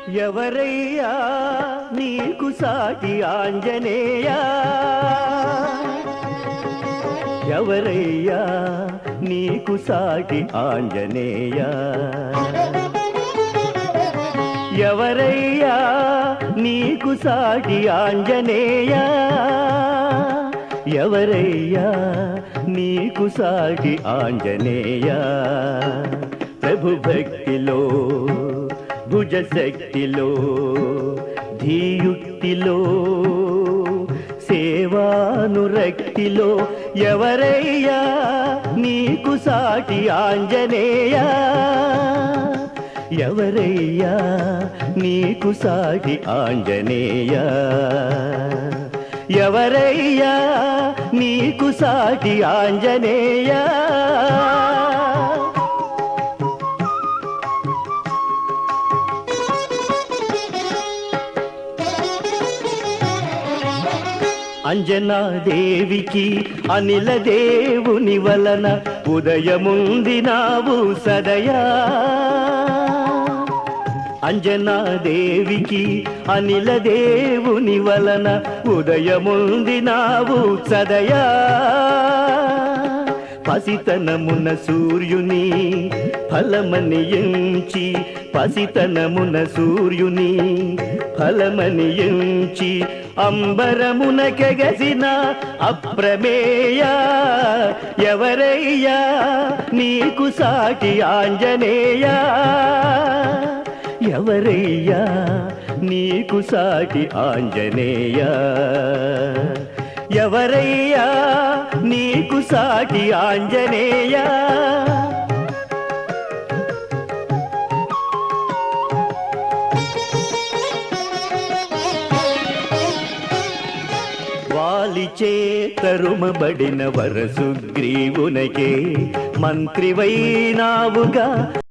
ఎవరయ్యా నీకు సాటి ఆంజనేయా? ఎవరయ్యా నీకు సాటి ఆంజనేయా? ఎవరయ్యా నీకు సాటి ఆంజనేయా? ఎవరయ్యా నీకు సాటి ఆంజనేయా? ప్రభు భక్తిలో భుజశక్తిలో ధీయుక్తిలో సేవానురక్తిలో ఎవరయ్యా నీకు సాటి ఆంజనేయా? ఎవరయ్యా నీకు సాటి ఆంజనేయా? ఎవరయ్యా నీకు సాటి ఆంజనేయా? అంజనాదేవికి అనిల దేవుని వలన ఉదయముందినావు సదయా. అంజనాదేవికి అనిల దేవుని వలన ఉదయముందినావు సదయా. పసితనమున సూర్యుని ఫలమని ఎంచి, పసితనమున సూర్యుని ఫలమని ఎంచి అంబరమున కెగసిన అప్రమేయ ఎవరయ్యా నీకు సాటి ఆంజనేయా? ఎవరయ్యా నీకు సాటి ఆంజనేయా? ఎవరయ్యా నీకు సాటి ఆంజనేయా? వాలిచే తరుమబడిన వరసుగ్రీవునకే మంత్రివైనావుగా